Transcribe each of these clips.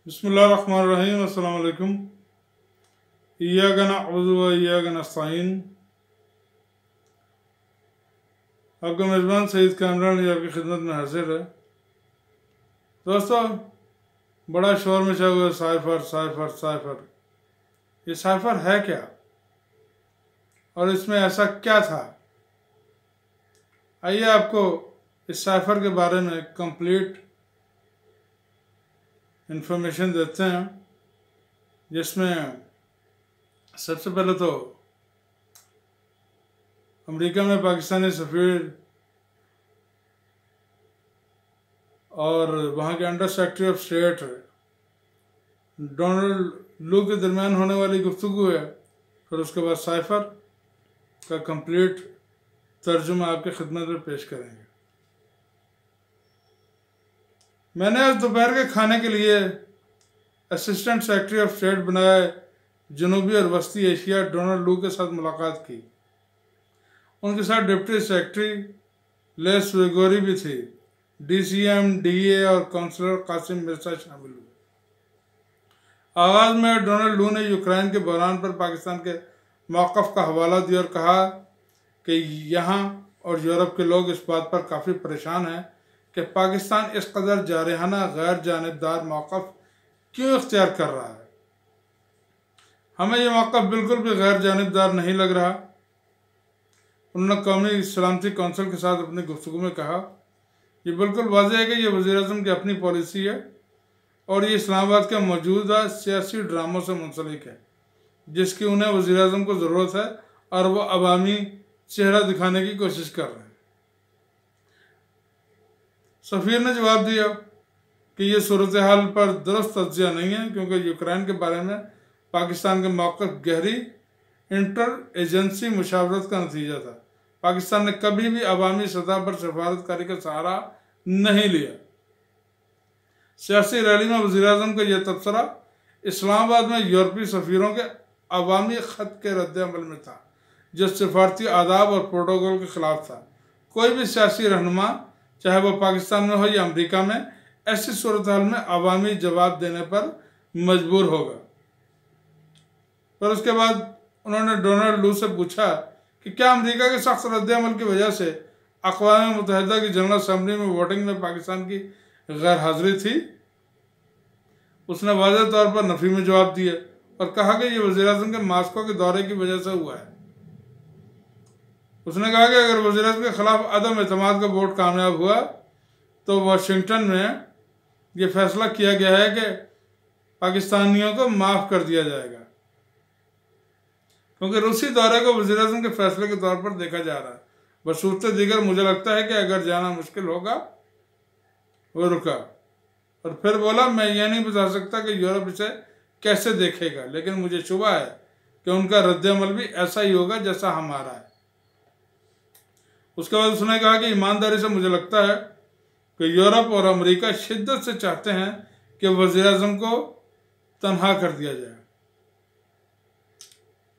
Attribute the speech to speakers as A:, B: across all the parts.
A: बिस्मिल्लाहिर्रहमानिर्रहीम। अस्सलाम वालेकुम। इय्याका नअबुदु व इय्याका नस्तईन। आपका मेज़बान सईद कामरान आपकी खिदमत में हाजिर है। दोस्तों, बड़ा शोर मचा हुआ है साइफर साइफर साइफर। ये साइफर है क्या और इसमें ऐसा क्या था? आइए आपको इस साइफर के बारे में कंप्लीट इंफॉर्मेशन देते हैं, जिसमें सबसे पहले तो अमेरिका में पाकिस्तानी सफ़ीर और वहाँ के under secretary of state Donald लू के दरमियान होने वाली गुफ्तगू है। फिर उसके बाद साइफर का कंप्लीट तर्जुमा आपके खिदमत में पेश करेंगे। मैंने आज दोपहर के खाने के लिए असिस्टेंट सेक्रेटरी ऑफ स्टेट बनाए जनूबी और वस्ती एशिया डोनाल्ड लू के साथ मुलाकात की। उनके साथ डिप्टी सेक्रेटरी लेस वेगोरी भी थी। DCM, DA और काउंसलर कासिम मिर्जा शामिल हुए। आगाज में डोनाल्ड लू ने यूक्रेन के बहरान पर पाकिस्तान के मौक़िफ़ का हवाला दिया और कहा कि यहाँ और यूरोप के लोग इस बात पर काफ़ी परेशान हैं कि पाकिस्तान इस कदर जारहाना गैर जानिबदार मौक़िफ़ क्यों इख्तियार कर रहा है। हमें यह मौक़िफ़ बिल्कुल भी गैर जानिबदार नहीं लग रहा। उन्होंने कौमी सलामती कौंसिल के साथ अपनी गुफ्तगू में कहा, ये बिल्कुल वाज़ेह है कि यह वज़ीर-ए-आज़म की अपनी पॉलिसी है और ये इस्लामाबाद के मौजूदा सियासी ड्रामों से मुंसलिक है, जिसकी उन्हें वज़ीर-ए-आज़म को ज़रूरत है और वह अवामी चेहरा दिखाने की कोशिश कर रहे हैं। सफ़ीर ने जवाब दिया कि यह सूरत हाल पर दुरुस्त तज्ज़िया नहीं है, क्योंकि यूक्रेन के बारे में पाकिस्तान के मौक़िफ़ गहरी इंटर एजेंसी मुशावरत का नतीजा था। पाकिस्तान ने कभी भी अवामी सतह पर सफारतकारी का सहारा नहीं लिया। सियासी रैली में वज़ीर-ए-आज़म का यह तबसरा इस्लामाबाद में यूरोपीय सफ़ीरों के अवामी ख़त के रद्द-ए-अमल में था, जो सिफारती आदाब और प्रोटोकॉल के ख़िलाफ़ था। कोई भी सियासी रहनुमा, चाहे वह पाकिस्तान में हो या अमेरिका में, ऐसी सूरत हाल में अवामी जवाब देने पर मजबूर होगा। पर उसके बाद उन्होंने डोनाल्ड लू से पूछा कि क्या अमेरिका के सख्त रद्द-ए-अमल की वजह से अक़वाम मुत्तहिदा की जनरल असम्बली में वोटिंग में पाकिस्तान की गैर हाजिरी थी। उसने वाज़ेह तौर पर नफ़ी में जवाब दिया और कहा कि यह वज़ीर-ए-आज़म के मास्को के दौरे की वजह से हुआ है। उसने कहा कि अगर वज़ीर-ए-आज़म के खिलाफ अदम एतमाद का वोट कामयाब हुआ तो वाशिंगटन में यह फैसला किया गया है कि पाकिस्तानियों को माफ़ कर दिया जाएगा, क्योंकि रूसी दौरे को वज़ीर-ए-आज़म के फैसले के तौर पर देखा जा रहा है। बशूरत दीगर मुझे लगता है कि अगर जाना मुश्किल होगा। वो रुका और फिर बोला, मैं यह नहीं बता सकता कि यूरोप इसे कैसे देखेगा, लेकिन मुझे शुबा है कि उनका रद्द-ए-अमल भी ऐसा ही होगा जैसा हमारा है। उसके बाद उसने कहा कि ईमानदारी से मुझे लगता है कि यूरोप और अमेरिका शिद्दत से चाहते हैं कि वज़ीर-ए-आज़म को तनहा कर दिया जाए।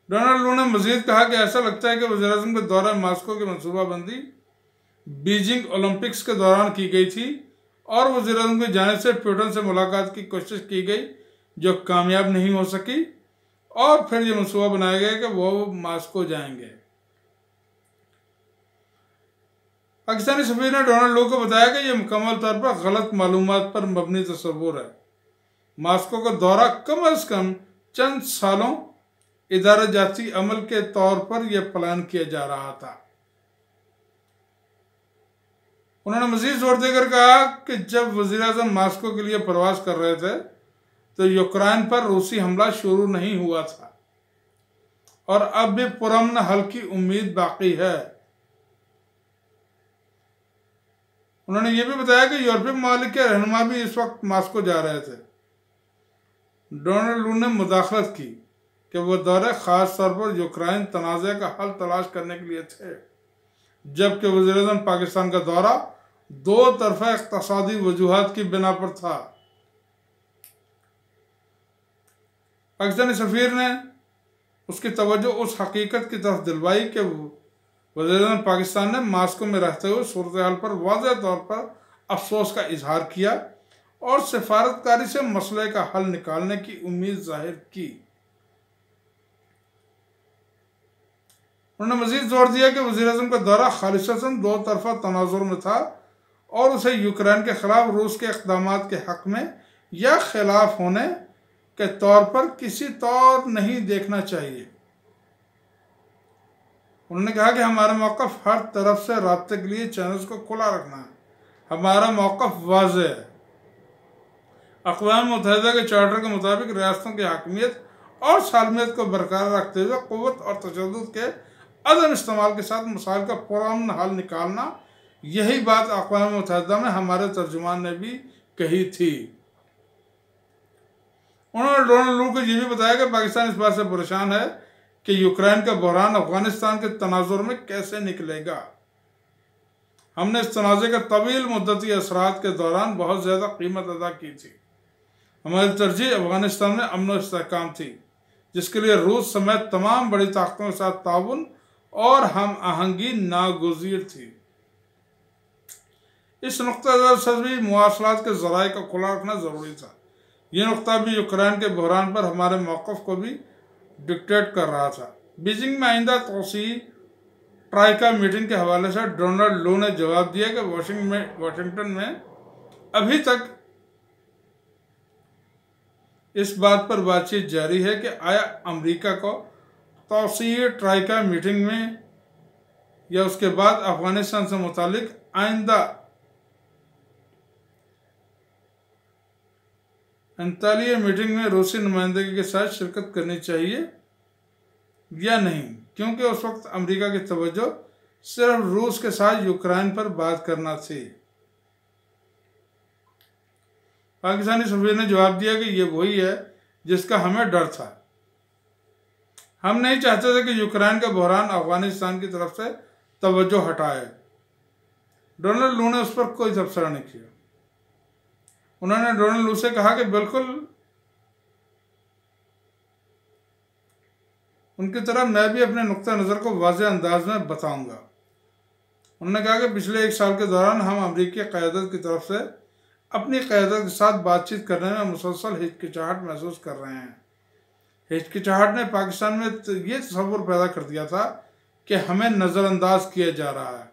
A: डोनाल्ड लू ने मजीद कहा कि ऐसा लगता है कि वज़ीर-ए-आज़म के दौरा मास्को की मनसूबाबंदी बीजिंग ओलंपिक्स के दौरान की गई थी और वज़ीर-ए-आज़म की जानिब से पुतिन से मुलाकात की कोशिश की गई, जो कामयाब नहीं हो सकी, और फिर यह मनसूबा बनाया गया कि वो मास्को जाएंगे। पाकिस्तानी सफ़ीर ने डोनाल्ड लू को बताया कि यह मुकम्मल तौर पर गलत मालूमात पर मबनी तस्वुर है। मास्को का दौरा कम अज़ कम चंद सालों इदारा जाती अमल के तौर पर यह प्लान किया जा रहा था। उन्होंने मजीद जोर देकर कहा कि जब वज़ीर-ए-आज़म मास्को के लिए प्रवास कर रहे थे तो यूक्रेन पर रूसी हमला शुरू नहीं हुआ था और अब भी पुरअमन हल की उम्मीद बाकी है। उन्होंने यह भी बताया कि यूरोपीय ममालिक के रहनुमा भी इस वक्त मास्को जा रहे थे। डोनाल्ड लू ने मुदाखलत की कि वह दौरे ख़ास तौर पर यूक्रेन तनाज़े का हल तलाश करने के लिए थे, जबकि वज़ीर-ए-आज़म पाकिस्तान का दौरा दो तरफ़ा इक़्तिसादी वजूहात की बिना पर था। पाकिस्तानी सफ़ीर ने उसकी तवज्जो उस हकीकत की तरफ दिलवाई कि वज़ीर-ए-आज़म पाकिस्तान ने मास्को में रहते हुए सूरत हाल पर वाज़ेह तौर पर अफसोस का इजहार किया और सिफारतकारी से मसले का हल निकालने की उम्मीद जाहिर की। उन्होंने मजीद जोर दिया कि वज़ीर-ए-आज़म का दौरा खालिसतन दो तरफा तनाजुर में था और उसे यूक्रेन के खिलाफ रूस के इक़दाम के हक में या खिलाफ होने के तौर पर किसी तौर नहीं देखना चाहिए। उन्होंने कहा कि हमारा मौक़िफ़ हर तरफ से राब्ते के लिए चैनल्स को खुला रखना है। हमारा मौक़िफ़ वाज़ेह है। अक़वाम मुत्तहिदा के चार्टर के मुताबिक रियासतों की हाकिमियत और सालमियत को बरकरार रखते हुए क़ुव्वत और तशद्दुद के अदम इस्तेमाल के साथ मसाइल का पुरअमन हल निकालना, यही बात अक़वाम मुत्तहिदा में हमारे तर्जुमान ने भी कही थी। उन्होंने डोनाल्ड लू को यह भी बताया कि पाकिस्तान इस बात से परेशान है कि यूक्रेन का बहरान अफगानिस्तान के तनाजुर में कैसे निकलेगा। हमने इस तनाज़े के तवील मुद्दती असरात के दौरान बहुत ज़्यादा कीमत अदा की थी। हमारी तरजीह अफगानिस्तान में अमन और इस्तेहकाम थी, जिसके लिए रूस समेत तमाम बड़ी ताकतों के साथ ताउन और हम आहंगी नागुज़ीर थी। इस नुक्ता से भी मुवासलात के ज़राए का खुला रखना ज़रूरी था। यह नुक्ता भी यूक्रेन के बहरान पर हमारे मौक़िफ़ को भी डिक्टेट कर रहा था। बीजिंग में आइंदा तोसी ट्राइका मीटिंग के हवाले से डोनाल्ड लू ने जवाब दिया कि वाशिंगटन में अभी तक इस बात पर बातचीत जारी है कि आया अमेरिका को तोसी ट्राइका मीटिंग में या उसके बाद अफगानिस्तान से मुतालिक आइंदा 39 मीटिंग में रूसी नुमाइंदगी के साथ शिरकत करनी चाहिए या नहीं, क्योंकि उस वक्त अमेरिका की तवज्जो सिर्फ रूस के साथ यूक्रेन पर बात करना थी। पाकिस्तानी सफीर ने जवाब दिया कि यह वही है जिसका हमें डर था। हम नहीं चाहते थे कि यूक्रेन का बहरान अफगानिस्तान की तरफ से तवज्जो हटाए। डोनाल्ड लू ने उस पर कोई तबसरा नहीं किया। उन्होंने डोनाल्ड लू से कहा कि बिल्कुल उनकी तरह मैं भी अपने नुक्ता नज़र को वाज़ेह अंदाज में बताऊंगा। उन्होंने कहा कि पिछले 1 साल के दौरान हम अमेरिकी क़यादत की तरफ से अपनी क़यादत के साथ बातचीत करने में मुसलसल हिचकिचाहट महसूस कर रहे हैं। हिचकिचाहट ने पाकिस्तान में ये तसव्वुर पैदा कर दिया था कि हमें नज़रअंदाज किया जा रहा है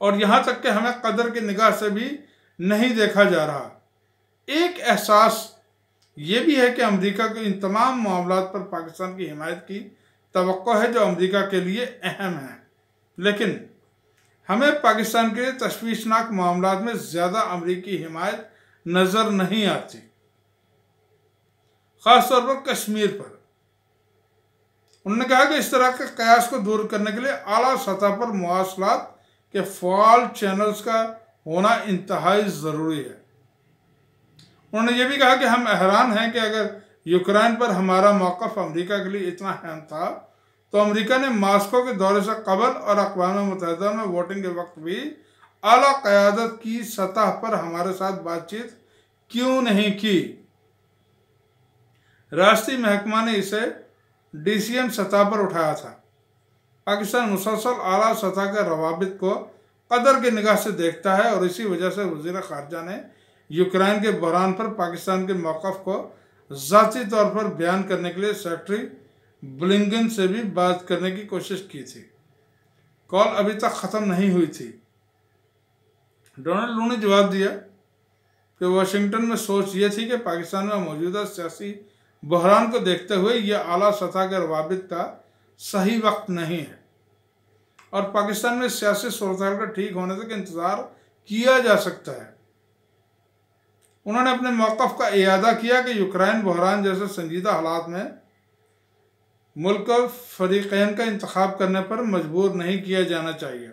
A: और यहाँ तक कि हमें कदर की निगाह से भी नहीं देखा जा रहा। एक एहसास ये भी है कि अमेरिका को इन तमाम मामलात पर पाकिस्तान की हिमायत की तवक्को है जो अमेरिका के लिए अहम है, लेकिन हमें पाकिस्तान के लिए तशवीशनाक मामलात में ज़्यादा अमेरिकी हिमायत नज़र नहीं आती, ख़ास तौर पर कश्मीर पर। उन्होंने कहा कि इस तरह के कयास को दूर करने के लिए आला सतह पर मुवासलात के फ़आल चैनल्स का होना इंतहाई ज़रूरी है। उन्होंने ये भी कहा कि हम हैरान हैं कि अगर यूक्रेन पर हमारा मौक़िफ़ अमेरिका के लिए इतना अहम था तो अमेरिका ने मास्को के दौरे से कबल और अक़वाम मुत्तहिदा में वोटिंग के वक्त भी आला क़यादत की सतह पर हमारे साथ बातचीत क्यों नहीं की। राष्ट्रीय महकमा ने इसे DCM सतह पर उठाया था। पाकिस्तान मुसलसल आला सतह के रवाबित को कदर की निगाह से देखता है और इसी वजह से वज़ीर ख़ारजा ने यूक्रेन के बहरान पर पाकिस्तान के मौक़िफ़ को ज़ाती तौर पर बयान करने के लिए सेक्रेटरी ब्लिंकन से भी बात करने की कोशिश की थी। कॉल अभी तक ख़त्म नहीं हुई थी। डोनाल्ड लू ने जवाब दिया कि वाशिंगटन में सोच ये थी कि पाकिस्तान में मौजूदा सियासी बहरान को देखते हुए यह आला सतह के रवाबित का सही वक्त नहीं है और पाकिस्तान में सियासी सूरत-ए-हाल का ठीक होने तक इंतज़ार किया जा सकता है। उन्होंने अपने मौक़िफ़ का इयादा किया कि यूक्रेन बहरान जैसे संजीदा हालात में मुल्क को फ़रीक़ैन का इंतख़ाब करने पर मजबूर नहीं किया जाना चाहिए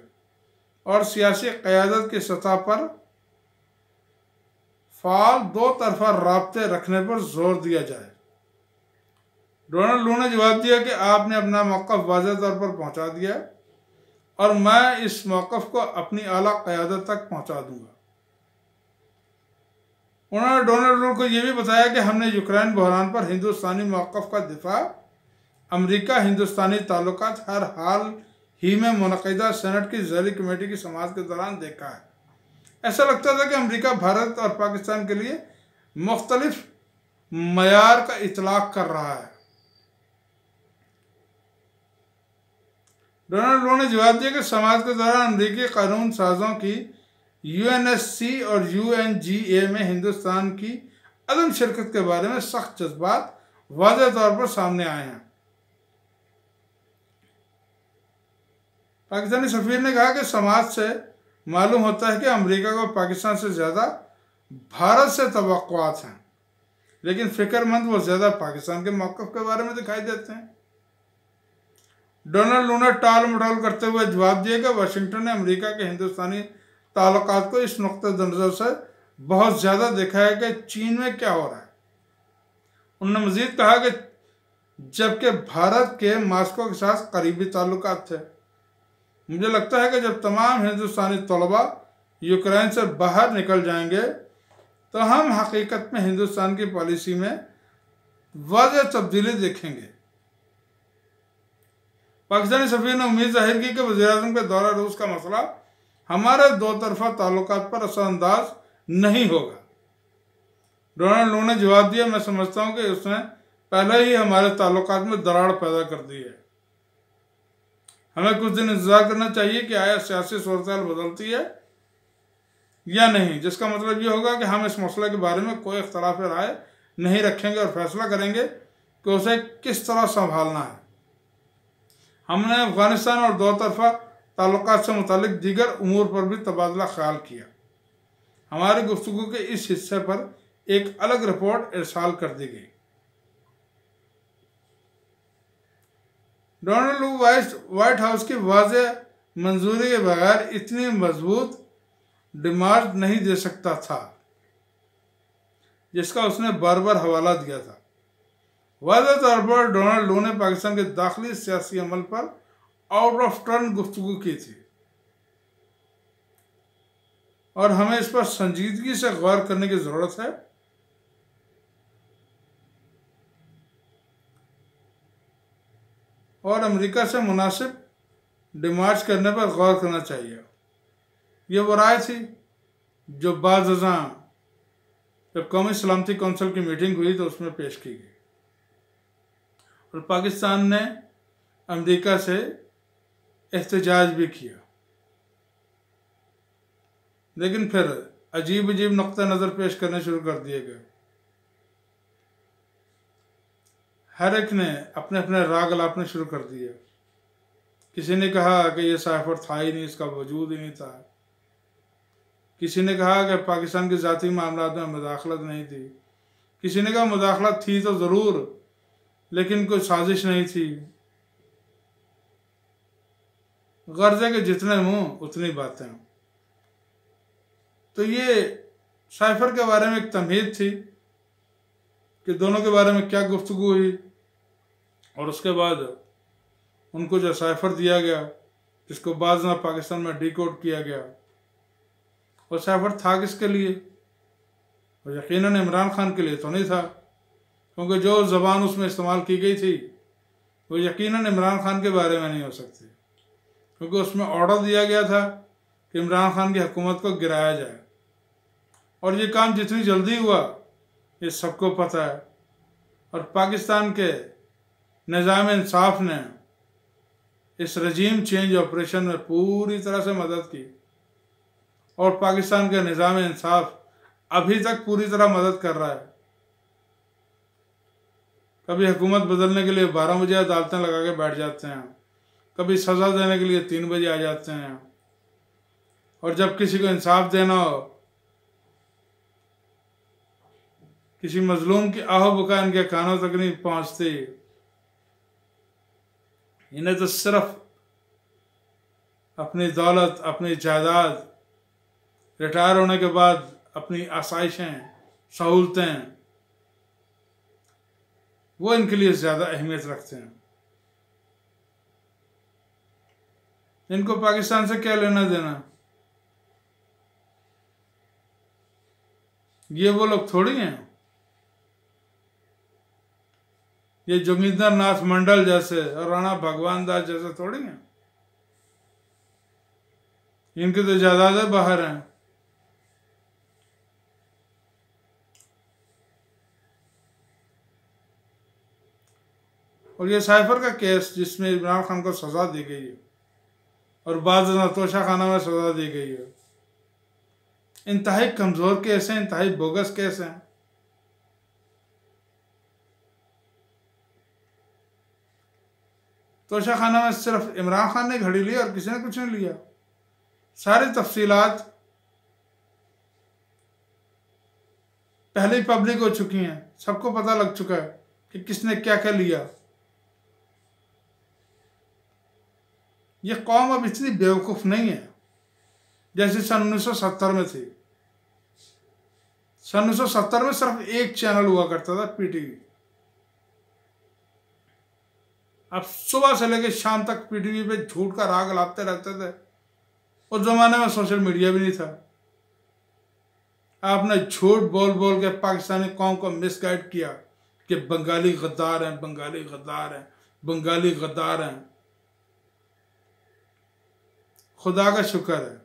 A: और सियासी क़यादत की सतह पर फ़ाल दो तरफ़ा राब्ते रखने पर जोर दिया जाए। डोनाल्ड लू ने जवाब दिया कि आपने अपना मौक़िफ़ वाज़ेह तौर पर पहुँचा दिया और मैं इस मौक़िफ़ को अपनी आला क़यादत तक पहुँचा दूँगा। उन्होंने डोनाल्ड लू को यह भी बताया कि हमने यूक्रेन बहरान पर हिंदुस्तानी मौक़िफ़ का दिफा अमेरिका हिंदुस्तानी ताल्लुकात हर हाल ही में मुनक़िदा सेनेट की ज़ैली कमेटी की समाअत के दौरान देखा है। ऐसा लगता था कि अमेरिका भारत और पाकिस्तान के लिए मुख्तलिफ मयार का इतलाक कर रहा है। डोनाल्ड लो ने जवाब दिया कि समाज के दौरान अमेरिकी कानून साजों की यूएनएससी और यूएनजीए में हिंदुस्तान की अदम शिरकत के बारे में सख्त जज्बात वाज़ेह तौर पर सामने आए हैं। पाकिस्तानी सफीर ने कहा कि समाज से मालूम होता है कि अमेरिका को पाकिस्तान से ज़्यादा भारत से तवक्कुआत हैं, लेकिन फिक्रमंद वो ज़्यादा पाकिस्तान के मौक़िफ़ के बारे में दिखाई देते हैं। डोनाल्ड लो ने टाल मटोल करते हुए जवाब दिया कि वाशिंगटन ने अमेरिका के हिंदुस्तानी ताल्लुकात को इस नुक्ते नज़र से बहुत ज़्यादा देखा है कि चीन में क्या हो रहा है। उन्होंने मज़ीद कहा कि जबकि भारत के मास्को के साथ करीबी ताल्लुकात थे, मुझे लगता है कि जब तमाम हिंदुस्तानी तलबा यूक्रेन से बाहर निकल जाएंगे तो हम हकीकत में हिंदुस्तान की पॉलिसी में वाज़ेह तब्दीली देखेंगे। पाकिस्तानी सफीर ने उम्मीद जाहिर की कि वज़ीर-ए-आज़म के दौरा रूस का मसला हमारे दो तरफा ताल्लुकात पर असरअंदाज नहीं होगा। डोनाल्ड लो ने जवाब दिया, मैं समझता हूँ कि उसने पहले ही हमारे ताल्लुकात में दरार पैदा कर दी है। हमें कुछ दिन इंतजार करना चाहिए कि आया सियासी सूरत-ए-हाल बदलती है या नहीं, जिसका मतलब ये होगा कि हम इस मसले के बारे में कोई इख्तलाफ राय नहीं रखेंगे और फैसला करेंगे कि उसे किस तरह संभालना है। हमने अफगानिस्तान और दो तरफा ताल्लुकात से मुतालिक दीगर उमूर पर भी तबादला ख्याल किया। हमारी गुफ्तगू के इस हिस्से पर एक अलग रिपोर्ट इरसाल कर दी गई। डोनाल्ड लो व्हाइट हाउस की वाज़ेह मंजूरी के बगैर इतनी मजबूत डिमांड नहीं दे सकता था जिसका उसने बार बार हवाला दिया था। वाज़ेह तौर पर डोनाल्ड लो ने पाकिस्तान के दाखिली सियासी अमल पर आउट ऑफ टर्न गुफ्तगू की थी और हमें इस पर संजीदगी से गौर करने की ज़रूरत है। और अमेरिका से मुनासिब डिमांड्स करने पर गौर करना चाहिए। ये वो राय थी जो बाद अज़ां जब कौमी सलामती कौंसिल की मीटिंग हुई तो उसमें पेश की गई और पाकिस्तान ने अमेरिका से एहतजाज भी किया, लेकिन फिर अजीब अजीब नुक्ते नज़र पेश करने शुरू कर दिए गए। हर एक ने अपने अपने राग अलापने शुरू कर दिए। किसी ने कहा कि ये साइफर था ही नहीं, इसका वजूद ही नहीं था। किसी ने कहा कि पाकिस्तान के ज़ाती मामलात में मुदाखलत नहीं थी। किसी ने कहा मुदाखलत थी तो ज़रूर, लेकिन कोई साजिश नहीं थी। गर्जे के जितने मुंह उतनी बातें। तो ये साइफर के बारे में एक तमहीद थी कि दोनों के बारे में क्या गुफ्तगू हुई और उसके बाद उनको जो साइफर दिया गया जिसको बाद में पाकिस्तान में डिकोड किया गया, और साइफर था किसके लिए? और यकीनन इमरान खान के लिए तो नहीं था, क्योंकि जो ज़बान उसमें इस्तेमाल की गई थी वो यकीनन इमरान खान के बारे में नहीं हो सकती, क्योंकि उसमें ऑर्डर दिया गया था कि इमरान खान की हुकूमत को गिराया जाए। और ये काम जितनी जल्दी हुआ ये सबको पता है। और पाकिस्तान के निज़ाम इंसाफ ने इस रजीम चेंज ऑपरेशन में पूरी तरह से मदद की और पाकिस्तान के निज़ाम इंसाफ अभी तक पूरी तरह मदद कर रहा है। कभी हुकूमत बदलने के लिए 12 बजे अदालतें लगा के बैठ जाते हैं, कभी सज़ा देने के लिए 3 बजे आ जाते हैं, और जब किसी को इंसाफ देना हो, किसी मजलूम की आहो बुका इनके कानों तक नहीं पहुंचती। इन्हें तो सिर्फ अपनी दौलत, अपनी जायदाद, रिटायर होने के बाद अपनी आसाइशें, सहूलतें, वो इनके लिए ज़्यादा अहमियत रखते हैं। इनको पाकिस्तान से क्या लेना देना? ये वो लोग थोड़ी हैं। ये जोगिंदर नाथ मंडल जैसे और राणा भगवान दास जैसे थोड़ी हैं। इनकी तो जायदादें बाहर हैं। और ये साइफर का केस जिसमें इमरान खान को सज़ा दी गई है और बाद में तोशा खाना में सज़ा दी गई है, इंतहाई कमज़ोर केस हैं, इंतहाई बोगस केस हैं। तोशा खाना में सिर्फ इमरान खान ने घड़ी ली और किसी ने कुछ नहीं लिया। सारी तफसीलात पहले ही पब्लिक हो चुकी हैं, सबको पता लग चुका है कि किसने क्या क्या लिया। ये कौम अब इतनी बेवकूफ़ नहीं है जैसे सन 1970 में थी। सन 1970 में सिर्फ एक चैनल हुआ करता था, पीटीवी। अब सुबह से लेकर शाम तक पीटीवी पे झूठ का राग लाते रहते थे। उस जमाने में सोशल मीडिया भी नहीं था। आपने झूठ बोल बोल के पाकिस्तानी कौम को मिसगाइड किया कि बंगाली गद्दार हैं, बंगाली गद्दार हैं, बंगाली गद्दार हैं। खुदा का शुक्र है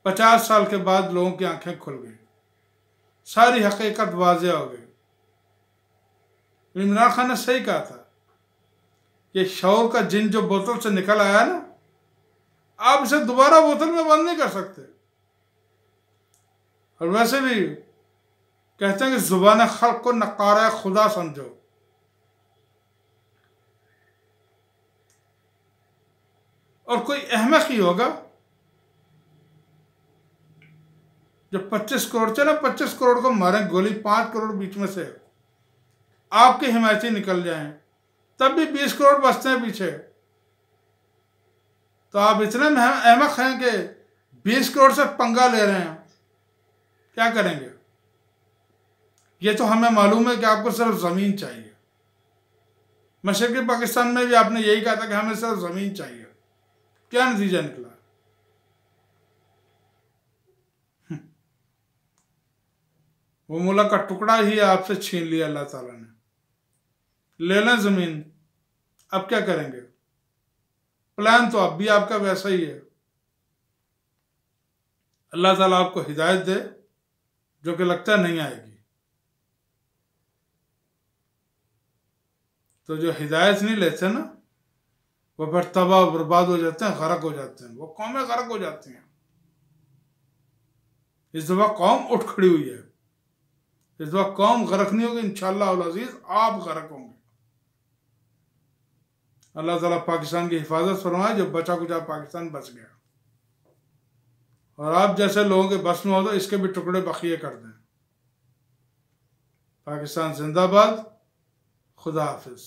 A: 50 साल के बाद लोगों की आंखें खुल गई, सारी हकीकत वाज़ेह हो गई। इमरान खान ने सही कहा था, ये शौर का जिन जो बोतल से निकल आया ना, आप इसे दोबारा बोतल में बंद नहीं कर सकते। और वैसे भी कहते हैं कि जुबान खल्क को नकारा खुदा समझो। और कोई अहमक ही होगा जो 25 करोड़ चले, 25 करोड़ को मारें गोली, 5 करोड़ बीच में से आपके हिमायती निकल जाएं, तब भी 20 करोड़ बचते हैं पीछे। तो आप इतने अहमक हैं कि 20 करोड़ से पंगा ले रहे हैं, क्या करेंगे? ये तो हमें मालूम है कि आपको सिर्फ ज़मीन चाहिए। मशरक़ी पाकिस्तान में भी आपने यही कहा था कि हमें सिर्फ ज़मीन चाहिए। क्या नतीजा निकला? वो मुल्क का टुकड़ा ही आपसे छीन लिया अल्लाह ताला ने। ले लें ज़मीन, अब क्या करेंगे? प्लान तो अब भी आपका वैसा ही है। अल्लाह ताला आपको हिदायत दे, जो कि लगता नहीं आएगी। तो जो हिदायत नहीं लेते ना, वो फिर तबाह बर्बाद हो जाते हैं, गरक हो जाते हैं, वो कौमें गरक हो जाती हैं। इस दफा कौम उठ खड़ी हुई है। इस दफा कौम गरक नहीं होगी, इंशाअल्लाह अल अज़ीज़ आप गरक होंगे। अल्लाह ताला पाकिस्तान की हिफाजत फरमाए, जो बचा कुचा पाकिस्तान बच गया। और आप जैसे लोगों के बस में हो तो इसके भी टुकड़े बखिए कर दें। पाकिस्तान जिंदाबाद। खुदा हाफिज।